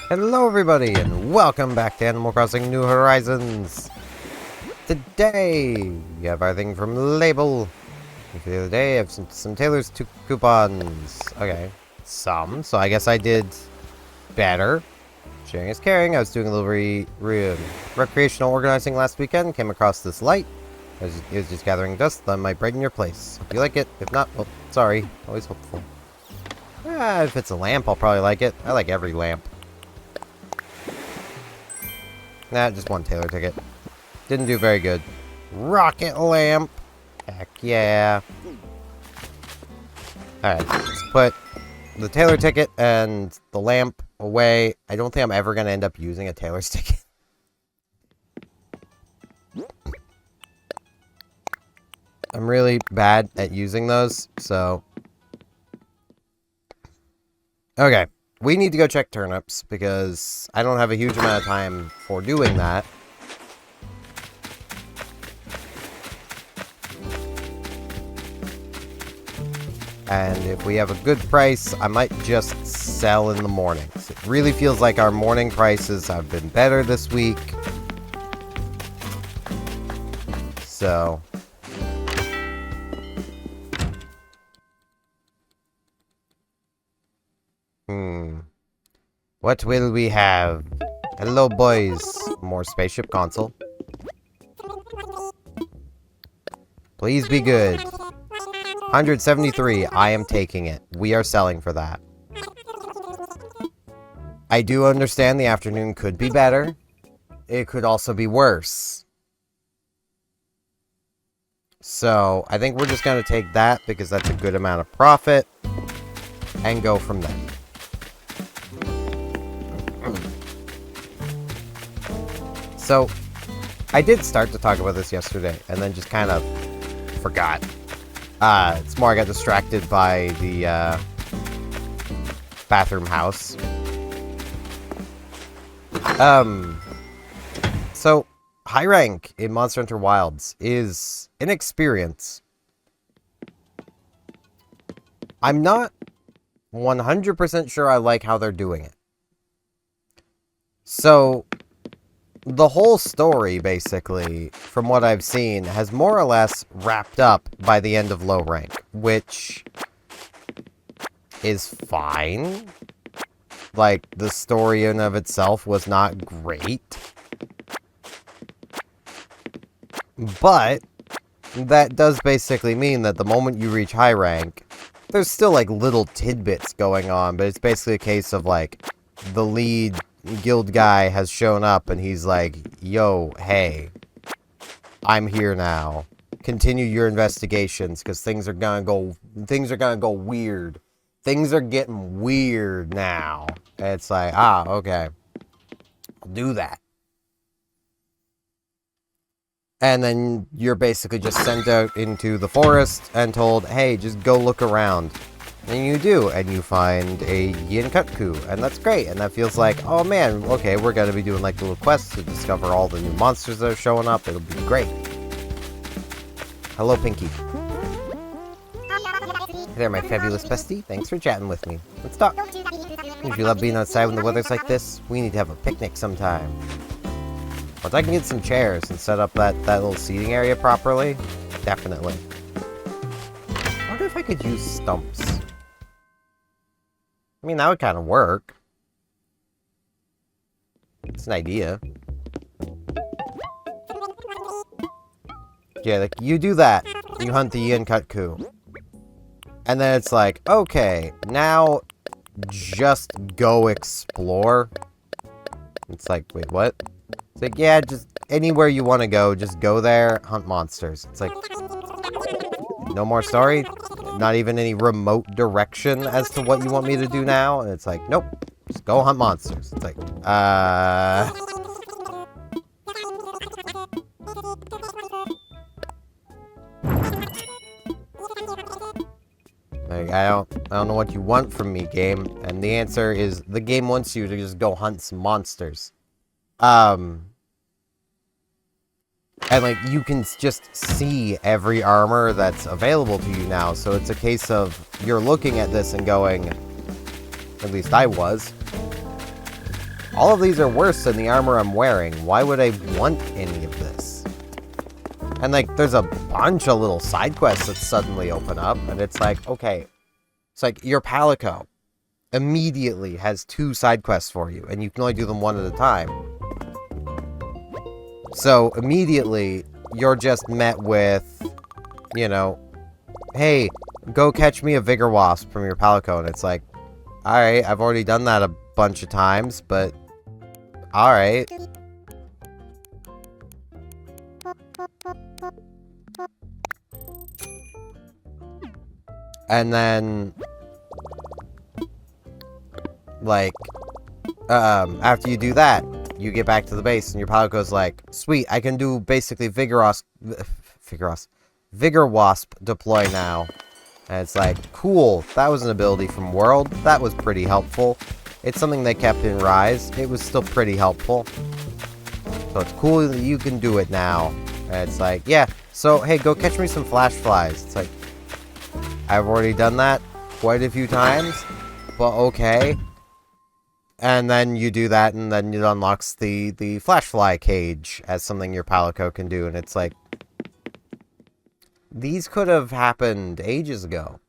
Hello everybody, and welcome back to Animal Crossing New Horizons! Today, we have everything from Label. For the other day, I have some Taylor's coupons. Okay, some. So I guess I did better. Sharing is caring. I was doing a little recreational organizing last weekend. Came across this light. It was just gathering dust that might brighten your place. Hope you like it. If not, well, sorry. Always hopeful. If it's a lamp, I'll probably like it. I like every lamp. Nah, just one Taylor ticket. Didn't do very good. Rocket lamp! Heck yeah. Alright, let's put the Taylor ticket and the lamp away. I don't think I'm ever going to end up using a Taylor's ticket. I'm really bad at using those, so... Okay. We need to go check turnips, because I don't have a huge amount of time for doing that. And if we have a good price, I might just sell in the mornings. It really feels like our morning prices have been better this week. So... What will we have? Hello, boys. More spaceship console. Please be good. 173. I am taking it. We are selling for that. I do understand the afternoon could be better. It could also be worse. So, I think we're just going to take that because that's a good amount of profit. And go from there. So, I did start to talk about this yesterday, and then just kind of forgot. It's more I got distracted by the bathroom house. So, high rank in Monster Hunter Wilds is an experience. I'm not 100% sure I like how they're doing it. So... the whole story, basically, from what I've seen, has more or less wrapped up by the end of low rank, which is fine. Like, the story in of itself was not great. But, that does basically mean that the moment you reach high rank, there's still, like, little tidbits going on, but it's basically a case of, like, the lead guild guy has shown up and he's like, yo, hey, I'm here now. Continue your investigations because things are gonna go weird. Things are getting weird now. And it's like, okay. I'll do that. And then you're basically just sent out into the forest and told, hey, just go look around. And you do, and you find a Yian-Kut-Ku, and that's great, and that feels like, oh man, okay, we're gonna be doing like little quests to discover all the new monsters that are showing up, it'll be great. Hello, Pinky. Hey there, my fabulous bestie, thanks for chatting with me. Let's talk. If you love being outside when the weather's like this, we need to have a picnic sometime. Once I can get some chairs and set up that little seating area properly, definitely. I wonder if I could use stumps. I mean, that would kind of work. It's an idea. Yeah, like, you do that. You hunt the Yian-Kut-Ku. And then it's like, okay, now just go explore. It's like, wait, what? It's like, yeah, just anywhere you want to go, just go there, hunt monsters. It's like, no more story? Not even any remote direction as to what you want me to do now? And it's like, nope, just go hunt monsters. It's like, I don't know what you want from me, game. And the answer is the game wants you to just go hunt some monsters. And like you can just see every armor that's available to you now. So it's a case of you're looking at this and going, at least I was, all of these are worse than the armor I'm wearing. Why would I want any of this? And like, there's a bunch of little side quests that suddenly open up, and it's like, okay, it's like your Palico immediately has 2 side quests for you, and you can only do them one at a time. So immediately, you're just met with, you know, hey, go catch me a Vigor Wasp from your Palico, and it's like, alright, I've already done that a bunch of times, but alright. And then, like, after you do that, you get back to the base, and your Palico's like, sweet, I can do basically Vigor Wasp deploy now. And it's like, cool, that was an ability from World. That was pretty helpful. It's something they kept in Rise. It was still pretty helpful. So it's cool that you can do it now. And it's like, yeah, so, hey, go catch me some Flash Flies. It's like, I've already done that quite a few times, but okay. And then you do that, and then it unlocks the Flash Fly cage as something your Palico can do, and it's like, these could have happened ages ago.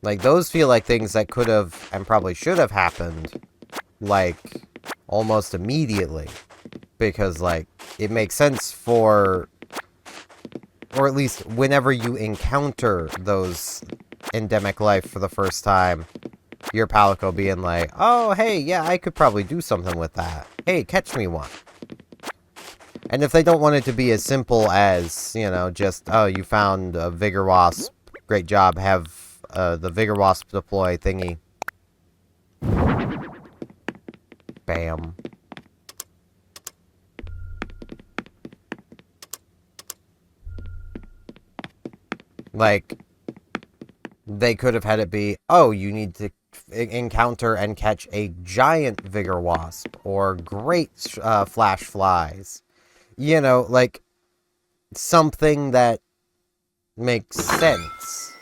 Like, those feel like things that could have, and probably should have happened, like, almost immediately. Because, like, it makes sense for, or at least whenever you encounter those endemic life for the first time, your Palico being like, oh, hey, yeah, I could probably do something with that. Hey, catch me one. And if they don't want it to be as simple as, you know, just, oh, you found a Vigor Wasp, great job, have the Vigor Wasp deploy thingy. Bam. Like, they could have had it be, oh, you need to encounter and catch a giant Vigor Wasp, or great Flash Flies. You know, like, something that makes sense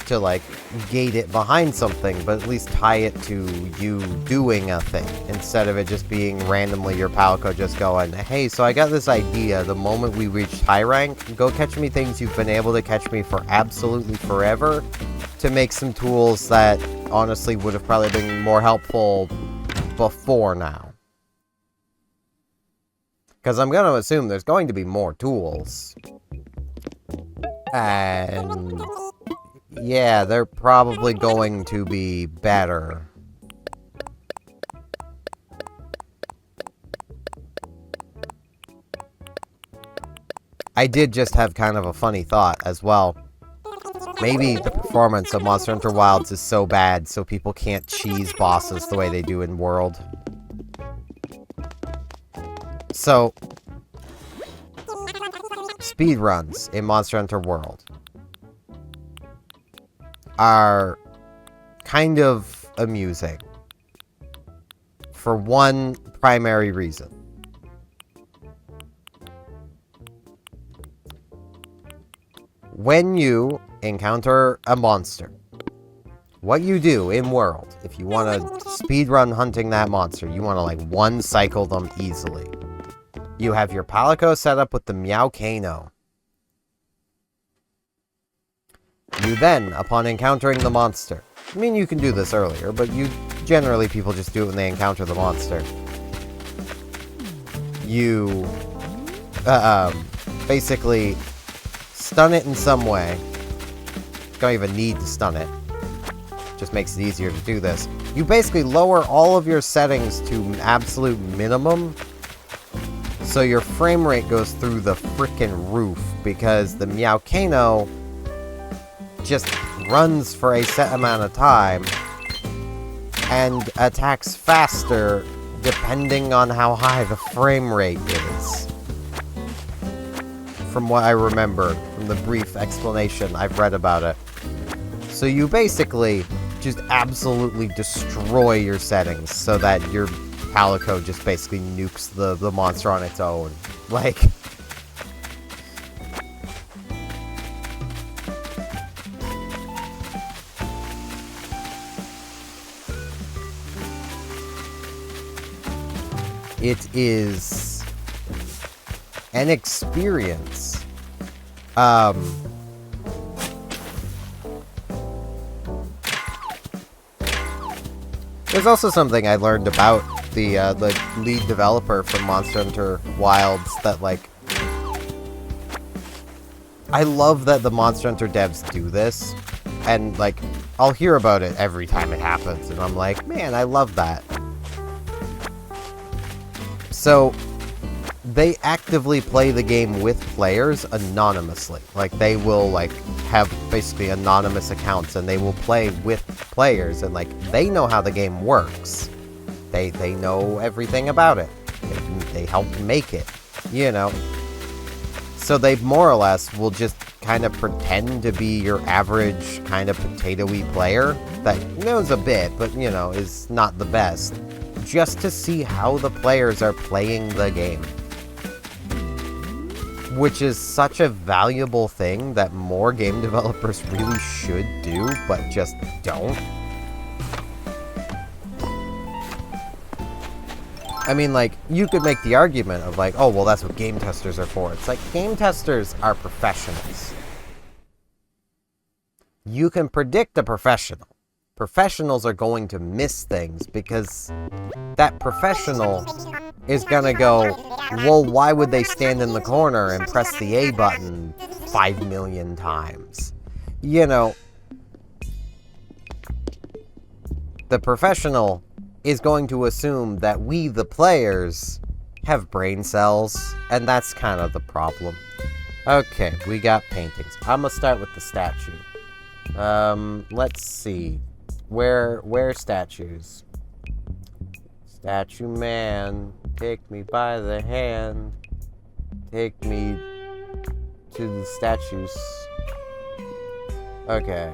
to, like, gate it behind something, but at least tie it to you doing a thing, instead of it just being randomly your Palico just going, hey, so I got this idea, the moment we reached high rank, go catch me things you've been able to catch me for absolutely forever, to make some tools that honestly would have probably been more helpful before now. Because I'm going to assume there's going to be more tools. And yeah, they're probably going to be better. I did just have kind of a funny thought as well. Maybe the performance of Monster Hunter Wilds is so bad so people can't cheese bosses the way they do in World. So, speedruns in Monster Hunter World are kind of amusing for one primary reason. When you encounter a monster, what you do in World, if you want to speedrun hunting that monster, you want to like one cycle them easily. You have your Palico set up with the Meowcano. You then, upon encountering the monster, I mean, you can do this earlier, but generally people just do it when they encounter the monster. You, basically stun it in some way. Don't even need to stun it. Just makes it easier to do this. You basically lower all of your settings to absolute minimum, so your frame rate goes through the frickin' roof, because the Meowcano just runs for a set amount of time and attacks faster depending on how high the frame rate is. from what I remember, from the brief explanation I've read about it. So you basically just absolutely destroy your settings so that your Calico just basically nukes the monster on its own. Like... It is an experience. There's also something I learned about the lead developer from Monster Hunter Wilds that, like, I love that the Monster Hunter devs do this, and, like, I'll hear about it every time it happens, and I'm like, man, I love that. So, they actively play the game with players anonymously. Like, they will, like, have basically anonymous accounts, and they will play with players, and, like, they know how the game works. They know everything about it. They helped make it, you know? So they more or less will just kind of pretend to be your average kind of potato-y player that knows a bit, but, you know, is not the best, just to see how the players are playing the game. Which is such a valuable thing that more game developers really should do, but just don't. I mean, like, you could make the argument of, like, oh, well, that's what game testers are for. It's like, game testers are professionals. You can predict a professional. Professionals are going to miss things because that professional is gonna go, well, why would they stand in the corner and press the A button 5 million times? You know, the professional is going to assume that we, the players, have brain cells, and that's kind of the problem. Okay, we got paintings. I'm gonna start with the statue. Let's see. Where statues? Statue man, take me by the hand. Take me to the statues. Okay,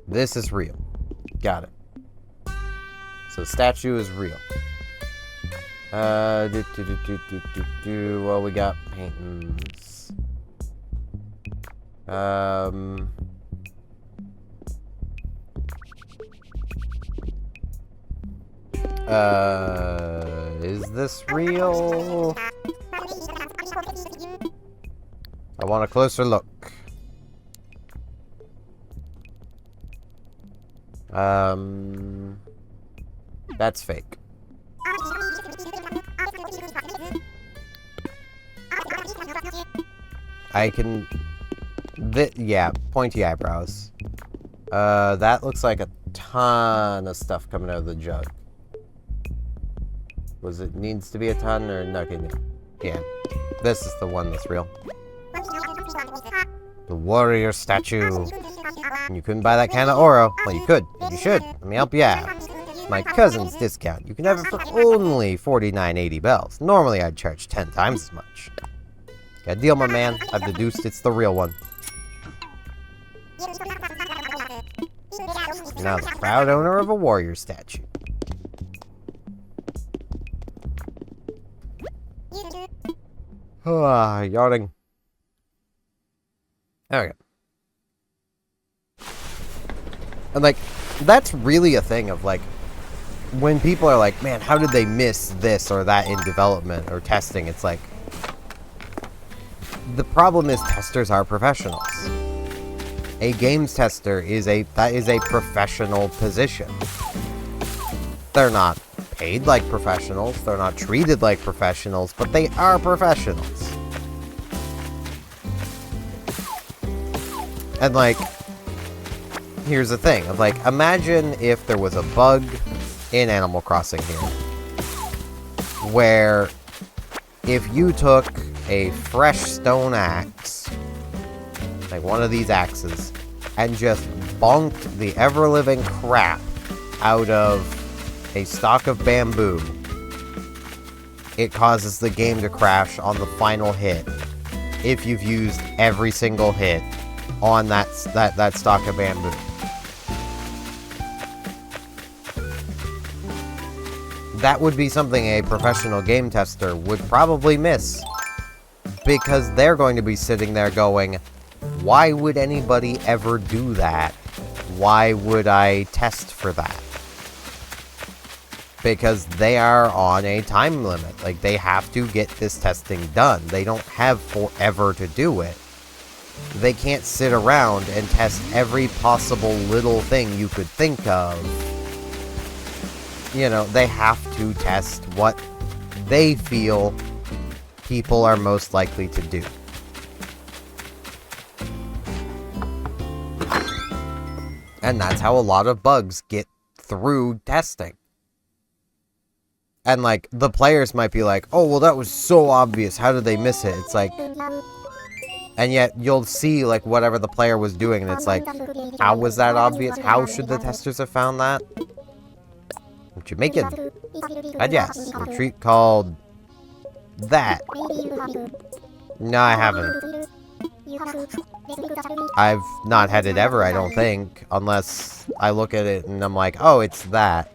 this is real. Got it. So statue is real. Well, we got paintings. Is this real? I want a closer look. That's fake. I can... yeah, pointy eyebrows. That looks like a ton of stuff coming out of the jug. Was it needs to be a ton or nothing? Yeah, this is the one that's real. The warrior statue. You couldn't buy that can of Oro. Well, you could. You should. Let me help you out. My cousin's discount. You can have it for only 49.80 bells. Normally, I'd charge 10 times as much. Got a deal, my man. I've deduced it's the real one. Now the proud owner of a warrior statue. Ah, yawning. There we go. And, like, that's really a thing of, like, when people are like, man, how did they miss this or that in development or testing? It's like, the problem is testers are professionals. A games tester is a professional position. They're not paid like professionals, they're not treated like professionals, but they are professionals. And, like, here's the thing, of, like, imagine if there was a bug in Animal Crossing here, where if you took a fresh stone axe, like one of these axes, and just bonked the ever-living crap out of a stalk of bamboo, it causes the game to crash on the final hit if you've used every single hit on that stalk of bamboo. That would be something a professional game tester would probably miss, because they're going to be sitting there going, why would anybody ever do that? Why would I test for that? Because they are on a time limit. Like, they have to get this testing done. They don't have forever to do it. They can't sit around and test every possible little thing you could think of. You know, they have to test what they feel people are most likely to do. And that's how a lot of bugs get through testing. And, like, the players might be like, oh, well, that was so obvious. How did they miss it? It's like... And yet, you'll see, like, whatever the player was doing, and it's like, how was that obvious? How should the testers have found that? What you making? And yes, a treat called... that. No, I haven't. I've not had it ever, I don't think. Unless I look at it and I'm like, oh, it's that.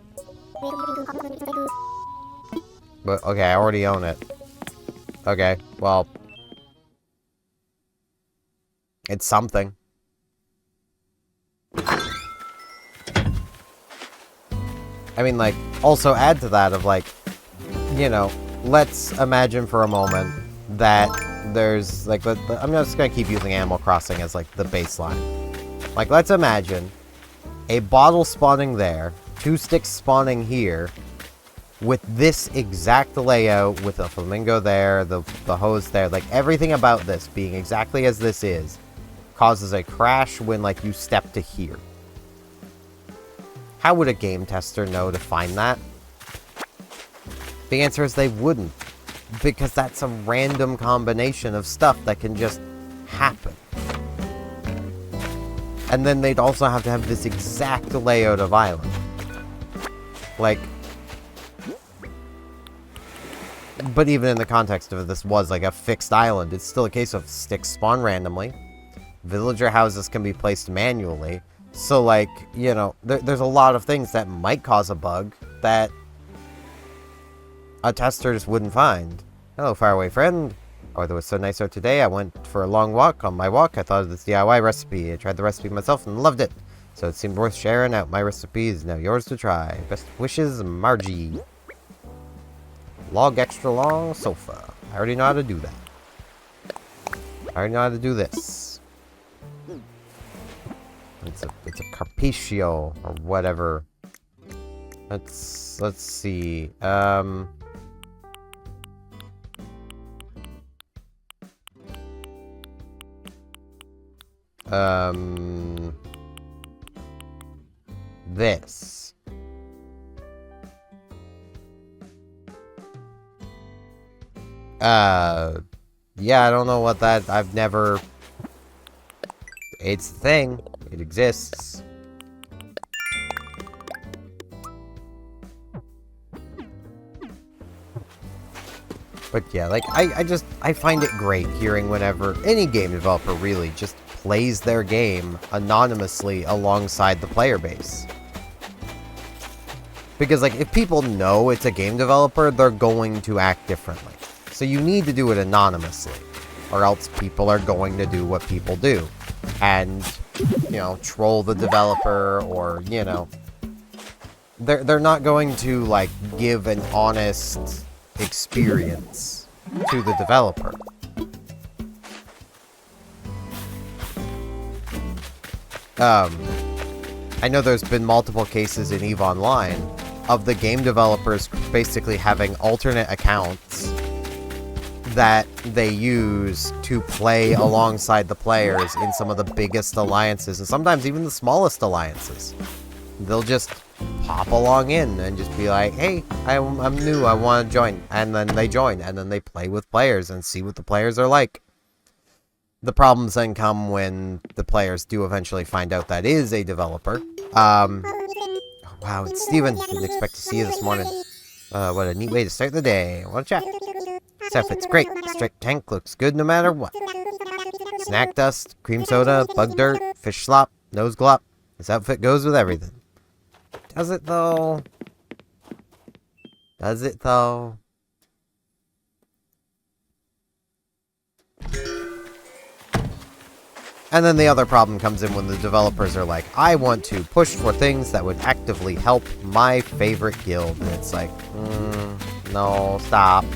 But, okay, I already own it. Okay, well... it's something. I mean, like, also add to that of, like, you know, let's imagine for a moment that there's, like, I'm just gonna keep using Animal Crossing as, like, the baseline. Like, let's imagine a bottle spawning there, 2 sticks spawning here, with this exact layout, with a flamingo there, the hose there, like, everything about this being exactly as this is, causes a crash when, like, you step to here. How would a game tester know to find that? The answer is they wouldn't. Because that's a random combination of stuff that can just happen. And then they'd also have to have this exact layout of island. Like... but even in the context of this was, like, a fixed island, it's still a case of sticks spawn randomly. Villager houses can be placed manually. So, like, you know, there's a lot of things that might cause a bug that a tester just wouldn't find. Hello, faraway friend. Oh, weather was so nice out today. I went for a long walk. On my walk, I thought of this DIY recipe. I tried the recipe myself and loved it. So it seemed worth sharing out. My recipe is now yours to try. Best wishes, Margie. Log extra long sofa. I already know how to do that. I already know how to do this. It's a Carpaccio or whatever. Let's see. This. Yeah, I don't know what that, I've never... It's a thing. It exists. But yeah, like, I find it great hearing whenever any game developer really just plays their game anonymously alongside the player base. Because, like, if people know it's a game developer, they're going to act differently. So you need to do it anonymously, or else people are going to do what people do. And, you know, troll the developer, or, you know... They're not going to, like, give an honest experience to the developer. I know there's been multiple cases in EVE Online of the game developers basically having alternate accounts that they use to play alongside the players in some of the biggest alliances, and sometimes even the smallest alliances. They'll just pop along in and just be like, hey, I'm new, I want to join. And then they join, and then they play with players and see what the players are like. The problems then come when the players do eventually find out that is a developer. Oh, Wow, it's Steven. Didn't expect to see you this morning. What a neat way to start the day. Wanna chat? This outfit's great. Striped tank looks good no matter what. Snack dust, cream soda, bug dirt, fish slop, nose glop. This outfit goes with everything. Does it though? Does it though? And then the other problem comes in when the developers are like, I want to push for things that would actively help my favorite guild. And it's like, no, stop.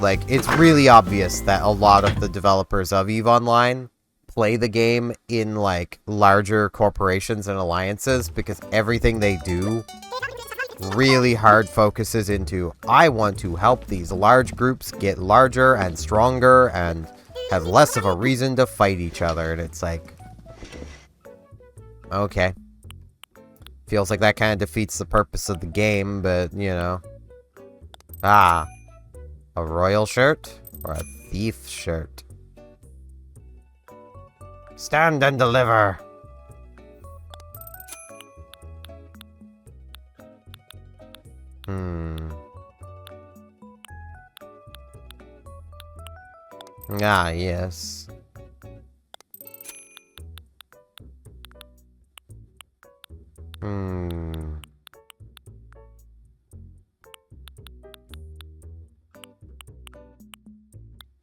Like, it's really obvious that a lot of the developers of EVE Online play the game in, like, larger corporations and alliances because everything they do really hard focuses into, I want to help these large groups get larger and stronger and have less of a reason to fight each other. And it's like, okay. Feels like that kind of defeats the purpose of the game, but, you know. Ah. A royal shirt or a thief shirt? Stand and deliver. Ah, yes.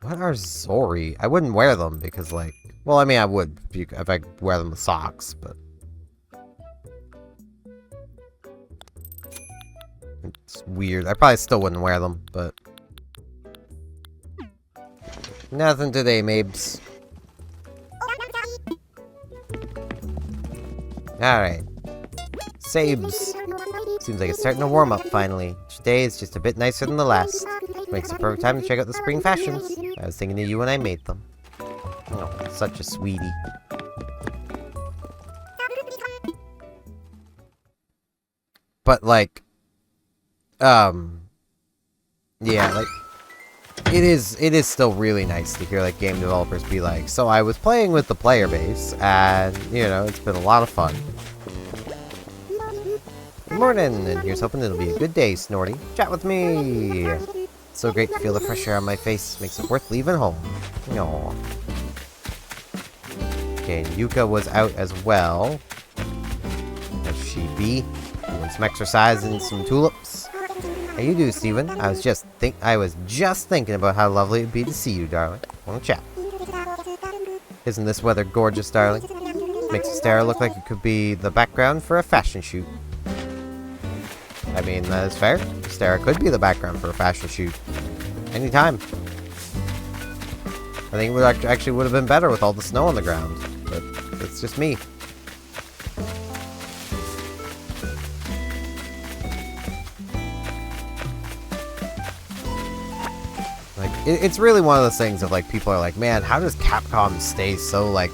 What are Zori? I wouldn't wear them because, like... Well, I mean, I would if I wear them with socks, but... It's weird. I probably still wouldn't wear them, but... Nothing today, Mabes. Alright. Sabes. Seems like it's starting to warm up, finally. Each day is just a bit nicer than the last. Makes the perfect time to check out the spring fashions. I was thinking of you when I made them. Oh, such a sweetie. But, like... Yeah, like... It is still really nice to hear, like, game developers be like, so I was playing with the player base, and, you know, it's been a lot of fun. Good morning, and here's hoping it'll be a good day, Snorty. Chat with me! It's so great to feel the fresh air on my face. Makes it worth leaving home. Aww. Okay, and Yuka was out as well. As she be. Doing some exercise and some tulips. How you do, Steven? I was just thinking about how lovely it'd be to see you, darling. Wanna chat? Isn't this weather gorgeous, darling? Makes Astera look like it could be the background for a fashion shoot. I mean, that is fair. Astera could be the background for a fashion shoot. Anytime. I think it would actually would have been better with all the snow on the ground. But it's just me. Like, it's really one of those things of, like, people are like, man, how does Capcom stay so, like,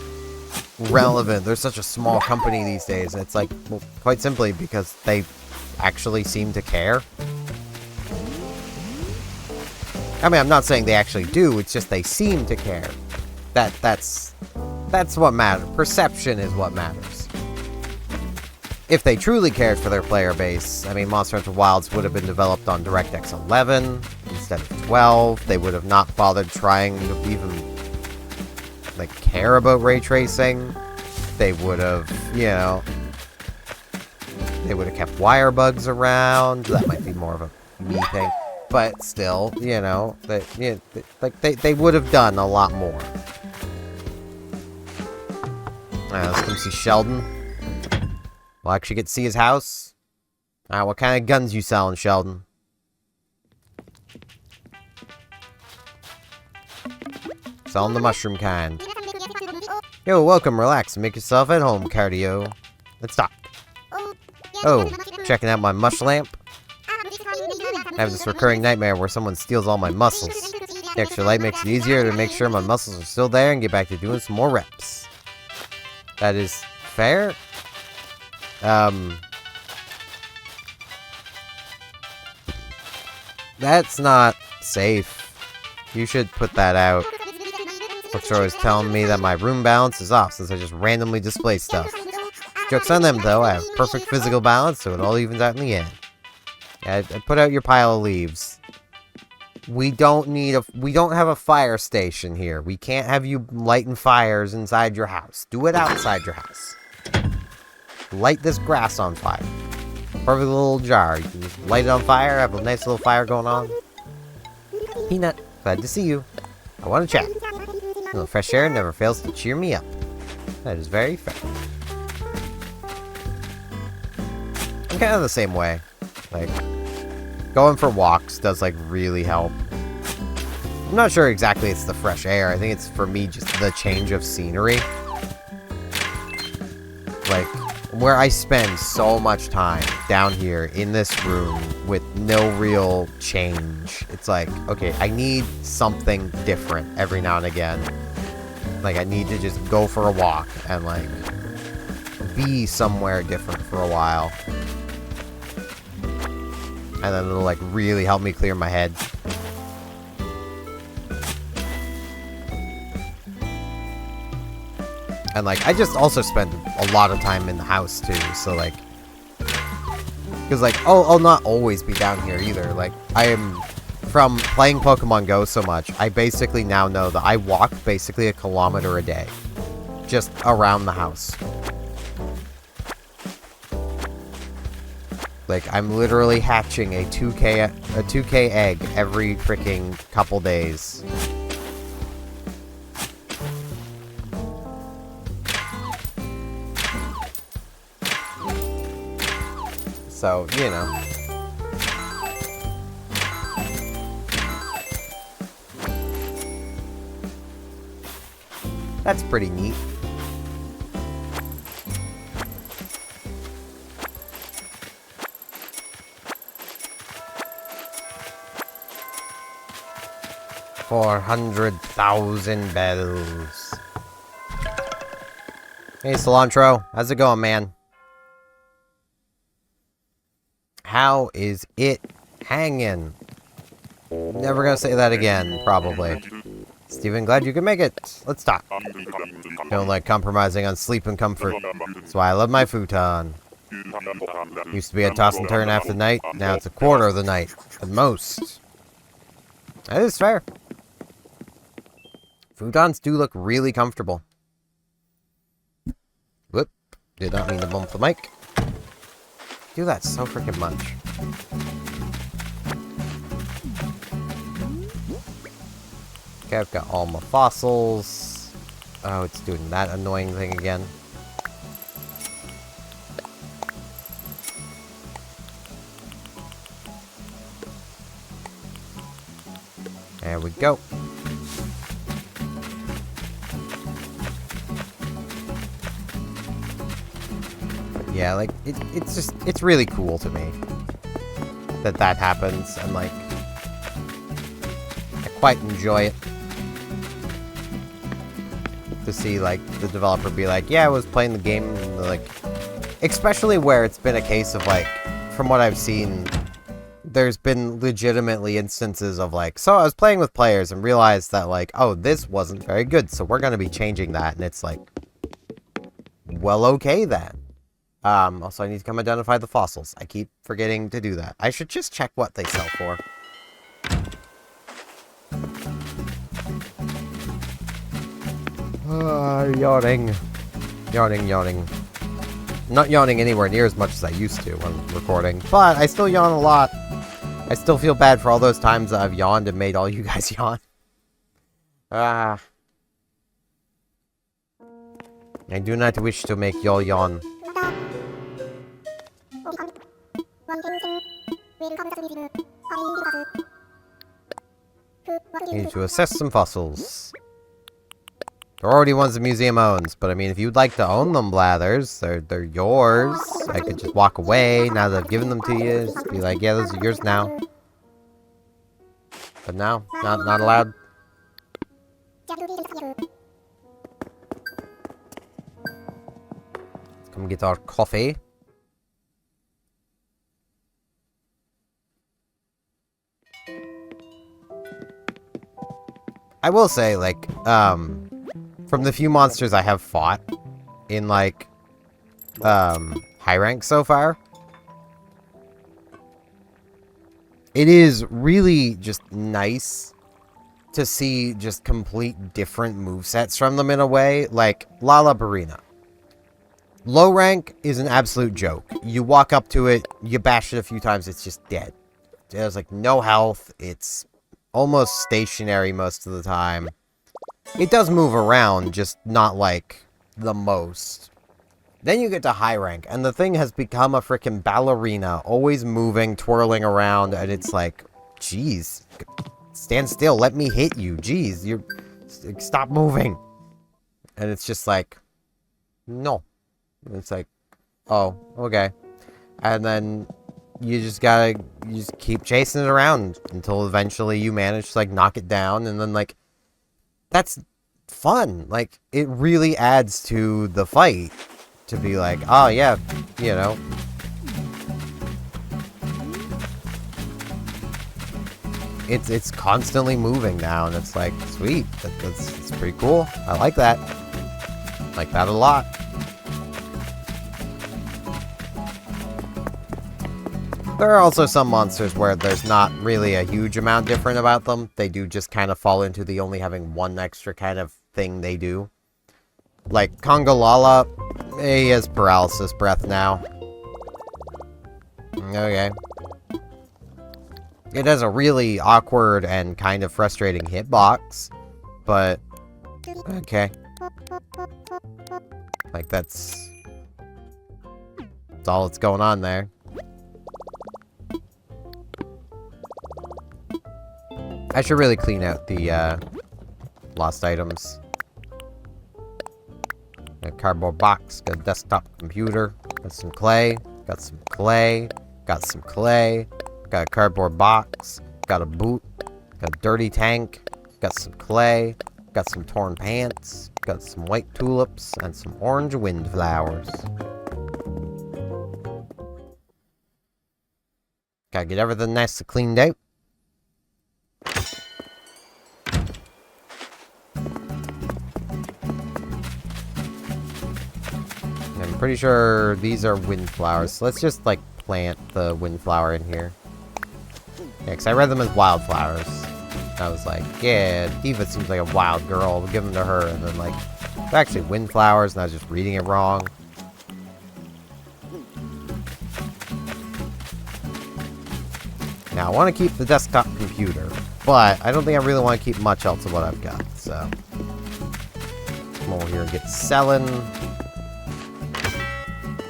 relevant? They're such a small company these days. It's like, well, quite simply because they actually seem to care. I mean, I'm not saying they actually do, it's just they seem to care. That's what matters. Perception is what matters. If they truly cared for their player base, I mean, Monster Hunter Wilds would have been developed on DirectX 11 instead of 12. They would have not bothered trying to even, like, care about ray tracing. They would have, you know, they would have kept wire bugs around. That might be more of a me thing. But still, you know, they would have done a lot more. Let's come see Sheldon. We'll actually get to see his house. What kind of guns you selling, Sheldon? Selling the mushroom kind. Yo, welcome, relax, and make yourself at home, Cardio. Let's talk. Oh, checking out my mush lamp? I have this recurring nightmare where someone steals all my muscles. The extra light makes it easier to make sure my muscles are still there and get back to doing some more reps. That is fair. That's not safe. You should put that out. Books are always telling me that my room balance is off since I just randomly display stuff. Joke's on them, though. I have perfect physical balance, so it all evens out in the end. I put out your pile of leaves. We don't have a fire station here. We can't have you lighting fires inside your house. Do it outside your house. Light this grass on fire. Perfect little jar. You can just light it on fire, have a nice little fire going on. Peanut, glad to see you. I want to chat. A little fresh air never fails to cheer me up. That is very fair. I'm kind of the same way. Like, going for walks does, like, really help. I'm not sure exactly it's the fresh air. I think it's, for me, just the change of scenery. Like, where I spend so much time down here in this room with no real change. It's like, okay, I need something different every now and again. Like, I need to just go for a walk and, like, be somewhere different for a while. And then it'll, like, really help me clear my head. And, like, I just also spend a lot of time in the house, too. So, like... Because, like, I'll not always be down here, either. Like, I am... From playing Pokemon Go so much, I basically now know that I walk basically 1 kilometer a day. Just around the house. Like, I'm literally hatching a 2K egg every freaking couple days. So, you know. That's pretty neat. $400,000 bells. Hey, Cilantro. How's it going, man? How is it hanging? Never gonna say that again, probably. Steven, glad you could make it. Let's talk. Don't like compromising on sleep and comfort. That's why I love my futon. Used to be a toss and turn half the night. Now it's a quarter of the night, at most. That is fair. Futons do look really comfortable. Whoop. Did not mean to bump the mic. Do that so freaking much. Okay, I've got all my fossils. Oh, it's doing that annoying thing again. There we go. Yeah, like, it's really cool to me that happens, and, like, I quite enjoy it. To see, like, the developer be like, yeah, I was playing the game, and, like, especially where it's been a case of, like, from what I've seen, there's been legitimately instances of, like, so I was playing with players and realized that, like, oh, this wasn't very good, so we're gonna be changing that, and it's like, well, okay then. Also, I need to come identify the fossils. I keep forgetting to do that. I should just check what they sell for. Yawning. Yawning. Not yawning anywhere near as much as I used to when recording, but I still yawn a lot. I still feel bad for all those times that I've yawned and made all you guys yawn. I do not wish to make y'all yawn. Need to assess some fossils. They're already ones the museum owns, but I mean, if you'd like to own them, Blathers, they're yours. I could just walk away now that I've given them to you. Just be like, yeah, those are yours now. But no, not allowed. Let's come get our coffee. I will say, like, from the few monsters I have fought in, like, high rank so far, it is really just nice to see just complete different movesets from them in a way, like Lalabarina. Low rank is an absolute joke. You walk up to it, you bash it a few times, it's just dead. It has, like, no health, it's almost stationary most of the time. It does move around, just not, like, the most. Then you get to high rank, and the thing has become a freaking ballerina, always moving, twirling around, and it's like, jeez, stand still, let me hit you, jeez, stop moving. And it's just like, no. And it's like, oh, okay. And then you just keep chasing it around until eventually you manage to, like, knock it down, and then, like, that's fun. Like, it really adds to the fight to be like, oh yeah, you know. It's constantly moving now, and it's like, sweet, that's pretty cool. I like that. Like that a lot. There are also some monsters where there's not really a huge amount different about them. They do just kind of fall into the only having one extra kind of thing they do. Like Kongolala, he has paralysis breath now. Okay. It has a really awkward and kind of frustrating hitbox, but okay. Like that's all that's going on there. I should really clean out the lost items. Got a cardboard box, got a desktop computer, got some clay, got some clay, got some clay, got a cardboard box, got a boot, got a dirty tank, got some clay, got some torn pants, got some white tulips, and some orange windflowers. Gotta get everything nice and cleaned out. I'm pretty sure these are windflowers, so let's just, like, plant the windflower in here. Yeah, because I read them as wildflowers. I was like, yeah, Diva seems like a wild girl, we'll give them to her, and then, like, they're actually windflowers, and I was just reading it wrong. Now, I want to keep the desktop computer, but I don't think I really want to keep much else of what I've got, so. Come over here and get selling.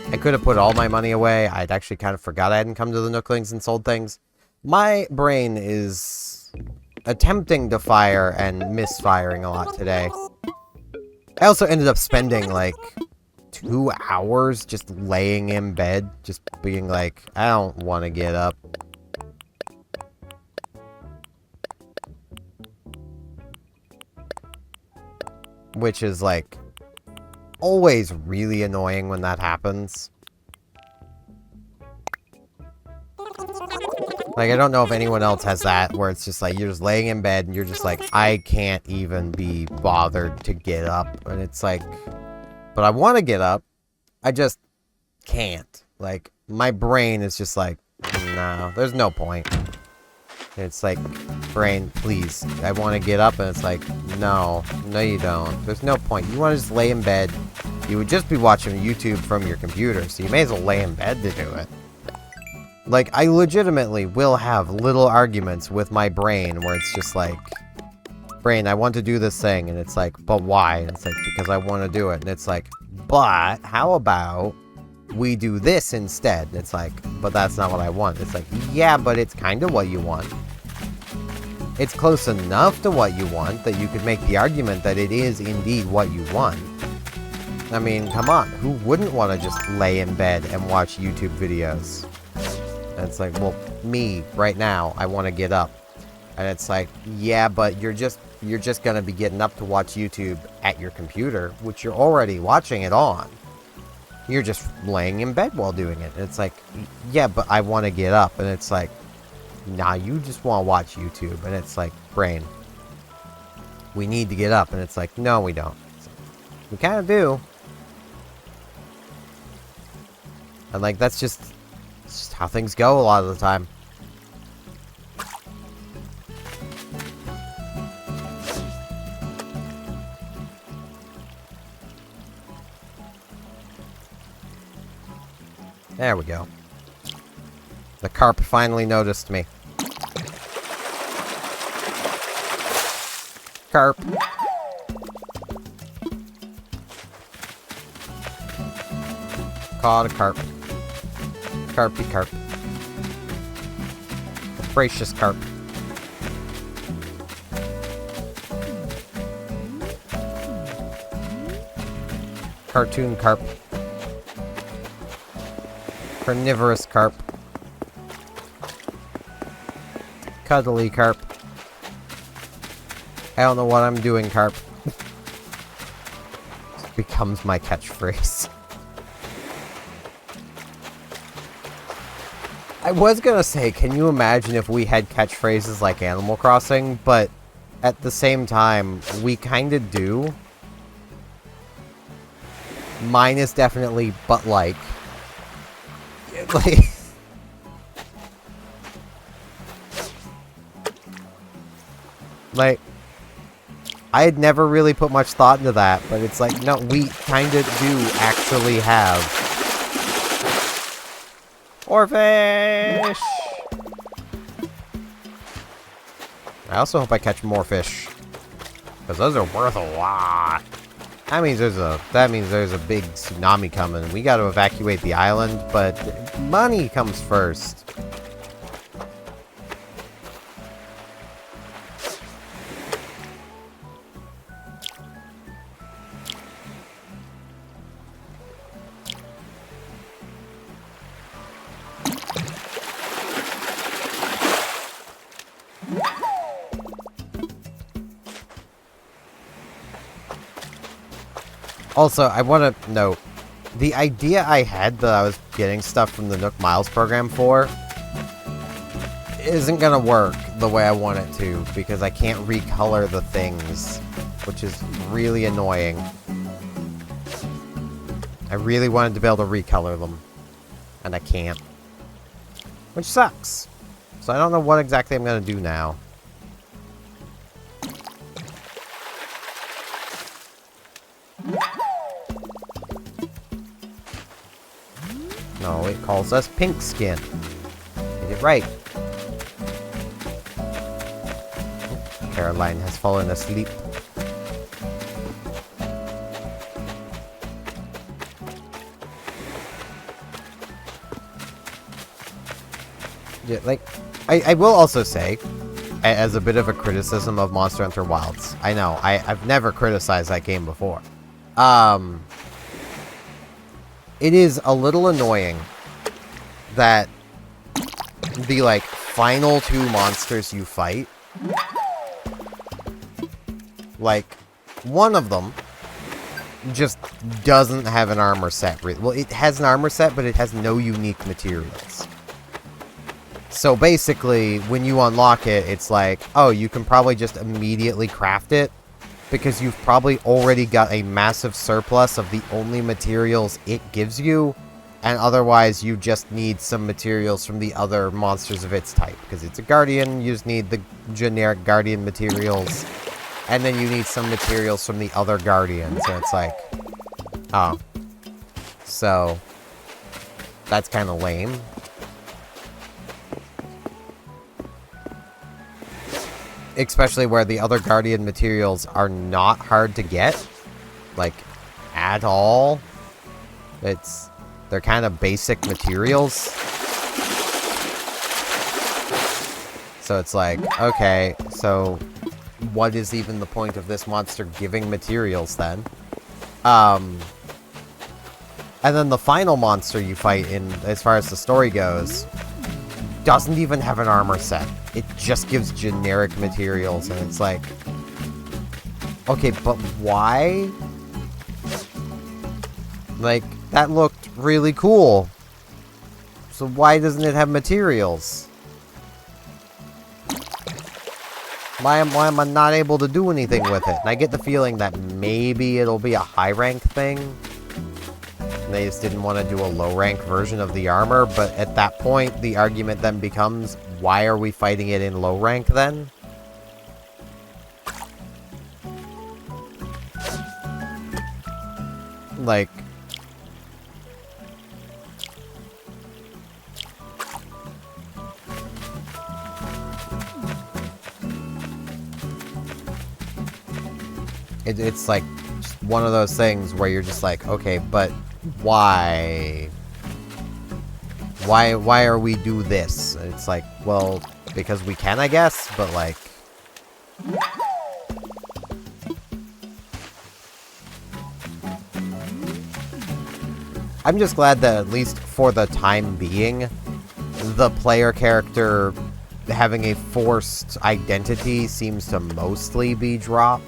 I could have put all my money away. I'd actually kind of forgot I hadn't come to the Nooklings and sold things. My brain is attempting to fire and misfiring a lot today. I also ended up spending, like, 2 hours just laying in bed, just being like, I don't want to get up. Which is, like, always really annoying when that happens. Like, I don't know if anyone else has that, where it's just like, you're just laying in bed and you're just like, I can't even be bothered to get up. And it's like, but I want to get up, I just can't. Like, my brain is just like, no, there's no point. And it's like, brain, please, I want to get up, and it's like, no, you don't. There's no point. You want to just lay in bed. You would just be watching YouTube from your computer, so you may as well lay in bed to do it. Like, I legitimately will have little arguments with my brain where it's just like, brain, I want to do this thing, and it's like, but why? And it's like, because I want to do it. And it's like, but how about we do this instead? And it's like, but that's not what I want. It's like, yeah, but it's kind of what you want. It's close enough to what you want that you could make the argument that it is indeed what you want. I mean, come on, who wouldn't want to just lay in bed and watch YouTube videos? And it's like, well, me, right now, I want to get up. And it's like, yeah, but you're just gonna be getting up to watch YouTube at your computer, which you're already watching it on. You're just laying in bed while doing it. And it's like, yeah, but I want to get up. And it's like, nah, you just want to watch YouTube. And it's like, brain, we need to get up. And it's like, no, we don't. So, we kind of do. And like, that's just how things go a lot of the time. There we go. The carp finally noticed me. Carp. Caught a carp. Carpy carp. Gracious carp. Cartoon carp. Carnivorous carp. Cuddly carp. I don't know what I'm doing, carp. This becomes my catchphrase. I was gonna say, can you imagine if we had catchphrases like Animal Crossing, but at the same time, we kinda do. Mine is definitely but like. Like, I had never really put much thought into that, but it's like, no, we kinda do actually have. Oarfish! I also hope I catch more fish. Because those are worth a lot. That means there's a big tsunami coming. We gotta evacuate the island, but money comes first. Also, I want to note, the idea I had that I was getting stuff from the Nook Miles program for isn't going to work the way I want it to, because I can't recolor the things, which is really annoying. I really wanted to be able to recolor them, and I can't. Which sucks. So I don't know what exactly I'm going to do now. No, it calls us pink skin. Get it right. Caroline has fallen asleep. Yeah, like, I will also say, as a bit of a criticism of Monster Hunter Wilds, I know, I've never criticized that game before. It is a little annoying that the, like, final two monsters you fight, like, one of them just doesn't have an armor set. Well, it has an armor set, but it has no unique materials. So basically, when you unlock it, it's like, oh, you can probably just immediately craft it, because you've probably already got a massive surplus of the only materials it gives you, and otherwise you just need some materials from the other monsters of its type. Because it's a Guardian, you just need the generic Guardian materials, and then you need some materials from the other Guardians, and it's like, oh. So, that's kind of lame. Especially where the other Guardian materials are not hard to get. Like, at all. They're kind of basic materials. So it's like, okay, so what is even the point of this monster giving materials then? And then the final monster you fight in, as far as the story goes, doesn't even have an armor set. It just gives generic materials, and it's like, okay, but why? Like, that looked really cool. So why doesn't it have materials? Why am I not able to do anything with it? And I get the feeling that maybe it'll be a high rank thing. And they just didn't want to do a low rank version of the armor, but at that point, the argument then becomes, why are we fighting it in low rank then? Like... It's like just one of those things where you're just like, okay, but why? Why are we do this? It's like, well, because we can, I guess, but like... I'm just glad that at least for the time being, the player character having a forced identity seems to mostly be dropped.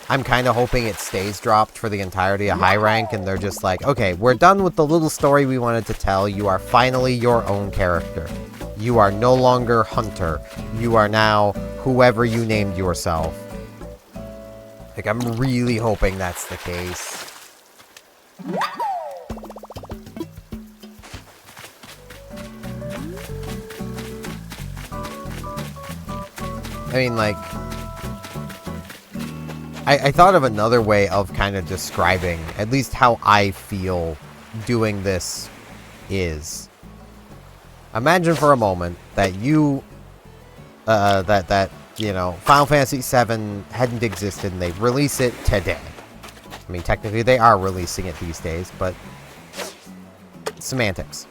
I'm kind of hoping it stays dropped for the entirety of high rank, and they're just like, okay, we're done with the little story we wanted to tell. You are finally your own character. You are no longer Hunter. You are now whoever you named yourself. Like, I'm really hoping that's the case. I mean, like... I thought of another way of kind of describing, at least how I feel doing this is. Imagine for a moment that you, you know, Final Fantasy VII hadn't existed and they release it today. I mean, technically they are releasing it these days, but semantics.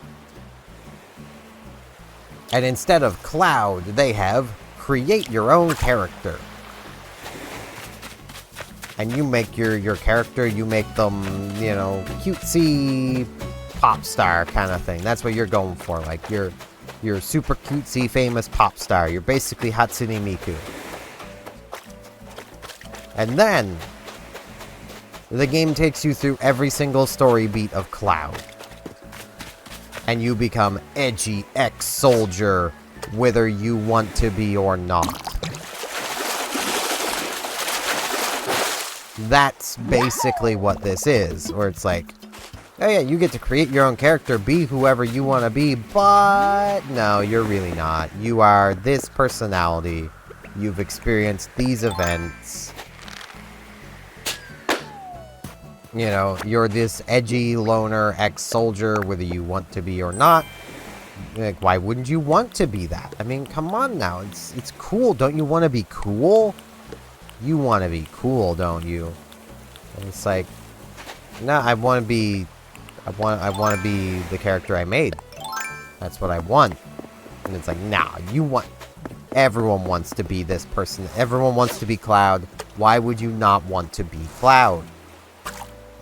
And instead of Cloud, they have create your own character. And you make your character, you make them, you know, cutesy pop star kind of thing. That's what you're going for. Like, you're super cutesy, famous pop star. You're basically Hatsune Miku. And then, the game takes you through every single story beat of Cloud. And you become edgy ex-soldier, whether you want to be or not. That's basically what this is, where it's like, oh yeah, you get to create your own character, be whoever you want to be, but no, you're really not. You are this personality. You've experienced these events. You know, you're this edgy loner ex-soldier, whether you want to be or not. Like, why wouldn't you want to be that? I mean, come on now. It's cool. Don't you want to be cool? You want to be cool, don't you? And it's like, no, I want to be, I want to be the character I made. That's what I want. And it's like, nah, everyone wants to be this person. Everyone wants to be Cloud. Why would you not want to be Cloud?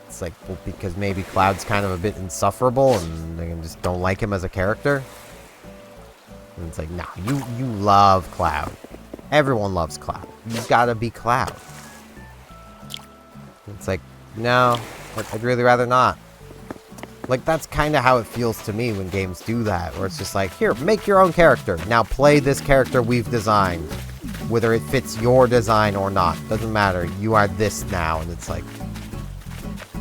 It's like, well, because maybe Cloud's kind of a bit insufferable and they just don't like him as a character. And it's like, nah, you love Cloud. Everyone loves Cloud. You gotta be Cloud. It's like, no, I'd really rather not. Like, that's kind of how it feels to me when games do that, where it's just like, here, make your own character. Now play this character we've designed. Whether it fits your design or not. Doesn't matter. You are this now. And it's like,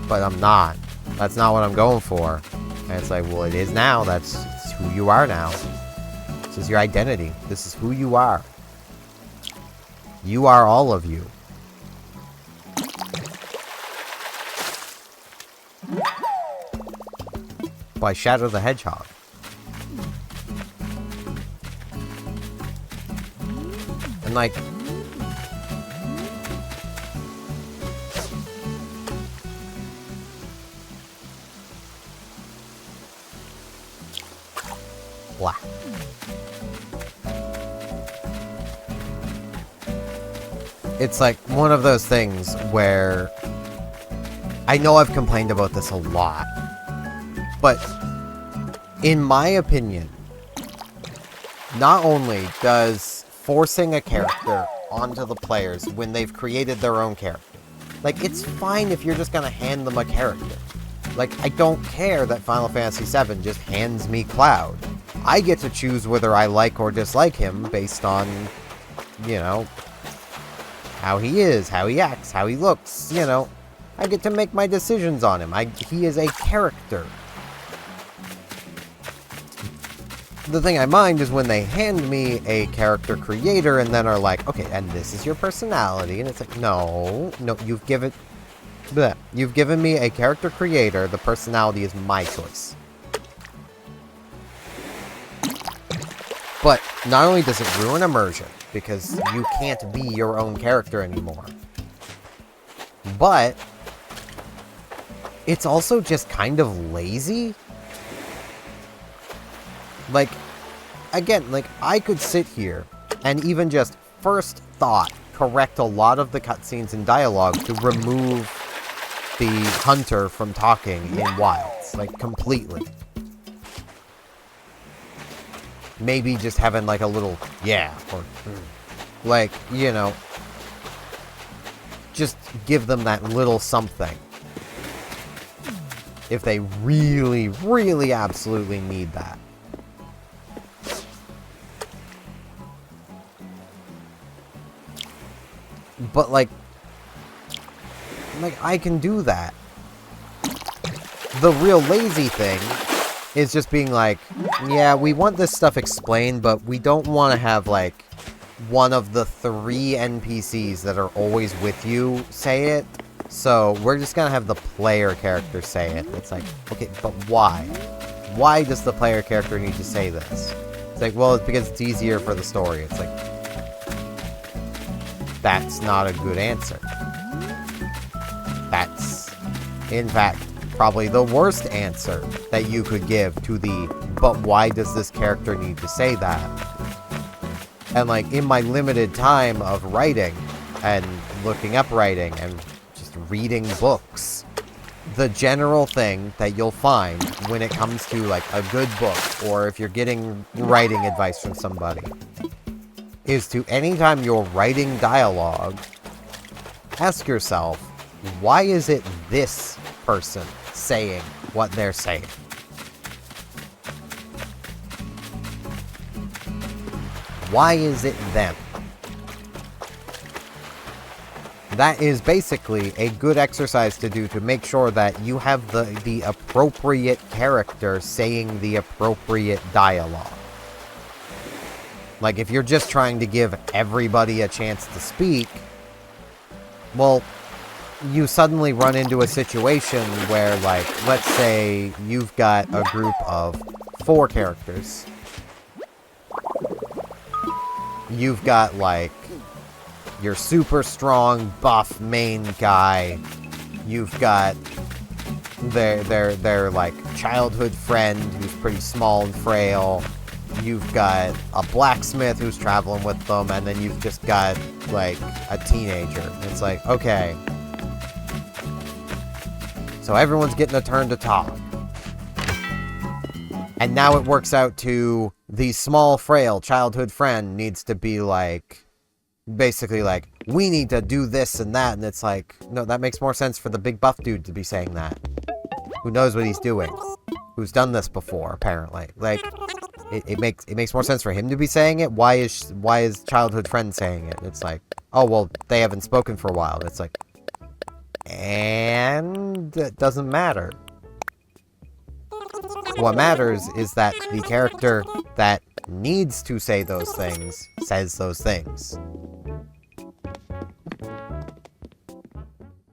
but I'm not. That's not what I'm going for. And it's like, well, it is now. It's who you are now. This is your identity. This is who you are. You are all of you. By Shadow the Hedgehog. And like... blah. It's like one of those things where I know I've complained about this a lot, but in my opinion, not only does forcing a character onto the players when they've created their own character, like, it's fine if you're just gonna hand them a character. Like, I don't care that Final Fantasy VII just hands me Cloud. I get to choose whether I like or dislike him based on, you know, how he is, how he acts, how he looks, you know. I get to make my decisions on him. He is a character. The thing I mind is when they hand me a character creator and then are like, okay, and this is your personality, and it's like, no, you've given me a character creator, the personality is my choice. But not only does it ruin immersion, because you can't be your own character anymore, but it's also just kind of lazy. Like, again, like, I could sit here and even just first thought correct a lot of the cutscenes and dialogue to remove the hunter from talking in Wilds, like, completely. Maybe just having, like, a little, yeah, or, like, you know, just give them that little something. If they really, really absolutely need that. But, like, I can do that. The real lazy thing is just being like, yeah, we want this stuff explained, but we don't want to have, like, one of the 3 NPCs that are always with you say it. So, we're just gonna have the player character say it. It's like, okay, but why? Why does the player character need to say this? It's like, well, it's because it's easier for the story. It's like, that's not a good answer. That's, in fact, probably the worst answer that you could give to the, but why does this character need to say that? And, like, in my limited time of writing, and looking up writing, and just reading books, the general thing that you'll find when it comes to, like, a good book, or if you're getting writing advice from somebody, is to, anytime you're writing dialogue, ask yourself, why is it this person saying what they're saying? Why is it them? That is basically a good exercise to do to make sure that you have the appropriate character saying the appropriate dialogue. Like, if you're just trying to give everybody a chance to speak, well, you suddenly run into a situation where, like, let's say you've got a group of 4 characters. You've got, like, your super strong, buff main guy. You've got their like, childhood friend who's pretty small and frail. You've got a blacksmith who's traveling with them, and then you've just got, like, a teenager. It's like, okay. So everyone's getting a turn to talk. And now it works out to the small, frail childhood friend needs to be like, basically like, we need to do this and that, and it's like, no, that makes more sense for the big buff dude to be saying that. Who knows what he's doing. Who's done this before, apparently. Like, it makes more sense for him to be saying it. Why is childhood friend saying it? It's like, oh, well, they haven't spoken for a while. It's like, and it doesn't matter. What matters is that the character that needs to say those things says those things.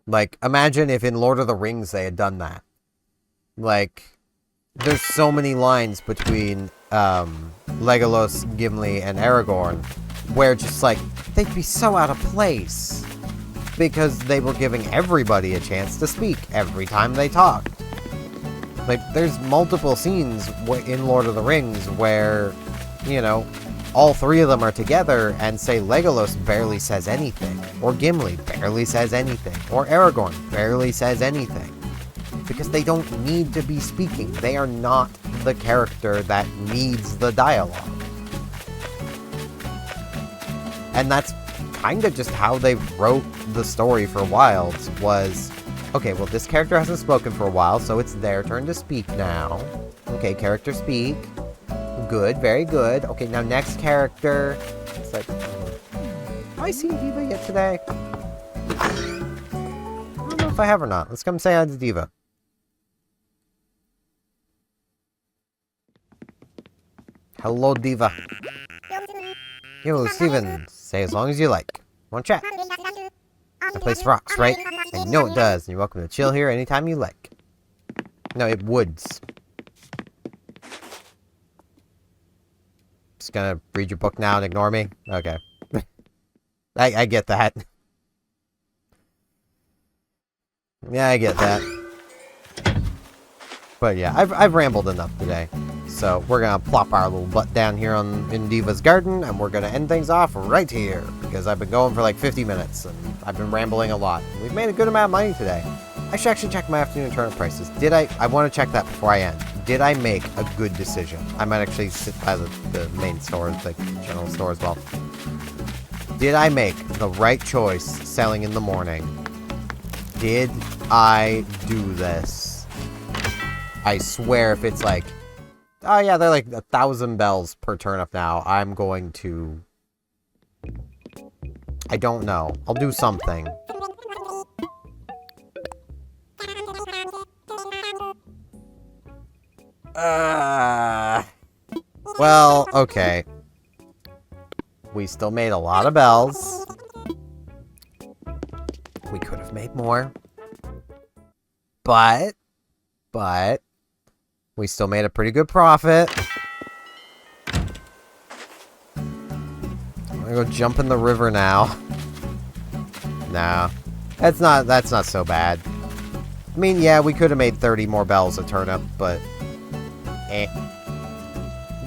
Like, imagine if in Lord of the Rings they had done that. Like, there's so many lines between Legolas, Gimli, and Aragorn where just, like, they'd be so out of place because they were giving everybody a chance to speak every time they talked. Like, there's multiple scenes in Lord of the Rings where, you know, all 3 of them are together and, say, Legolas barely says anything, or Gimli barely says anything, or Aragorn barely says anything. Because they don't need to be speaking. They are not the character that needs the dialogue. And that's kind of just how they wrote the story for Wilds, was, okay, well, this character hasn't spoken for a while, so it's their turn to speak now. Okay, character speak. good, very good. Okay, now next character. It's like, have I seen Diva yet today? I don't know if I have or not. Let's come say hi to Diva. Hello, Diva. Yo, Steven. Say as long as you like. One chat. The place rocks, right? I know it does, and you're welcome to chill here anytime you like. No, it woods. Just gonna read your book now and ignore me? Okay. I get that. Yeah, I get that. But yeah, I've rambled enough today. So we're gonna plop our little butt down here in Diva's garden, and we're gonna end things off right here. Because I've been going for like 50 minutes, and I've been rambling a lot. We've made a good amount of money today. I should actually check my afternoon turnip prices. I want to check that before I end. Did I make a good decision? I might actually sit by the main store, the general store as well. Did I make the right choice selling in the morning? Did I do this? I swear if it's like, oh yeah, they're like 1,000 bells per turnip now, I'm going to... I don't know. I'll do something. Well, okay. We still made a lot of bells. We could have made more. But, we still made a pretty good profit. I'm gonna go jump in the river now. No. That's not so bad. I mean, yeah, we could have made 30 more bells a turnip, but...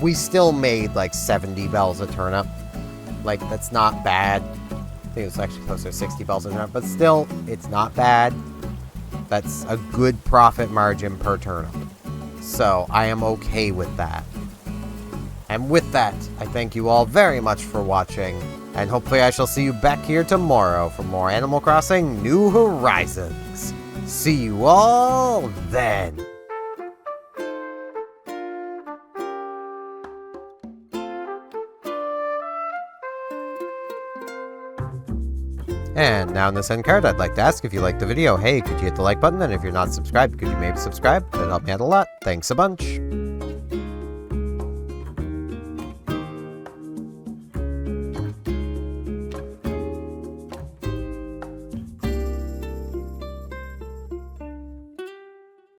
We still made like 70 bells a turnip. Like, that's not bad. I think it's actually closer to 60 bells a turnip, but still, it's not bad. That's a good profit margin per turnip. So, I am okay with that. And with that, I thank you all very much for watching, and hopefully I shall see you back here tomorrow for more Animal Crossing New Horizons. See you all then! And now in this end card, I'd like to ask if you liked the video, hey, could you hit the like button? And if you're not subscribed, could you maybe subscribe? That'd help me out a lot. Thanks a bunch.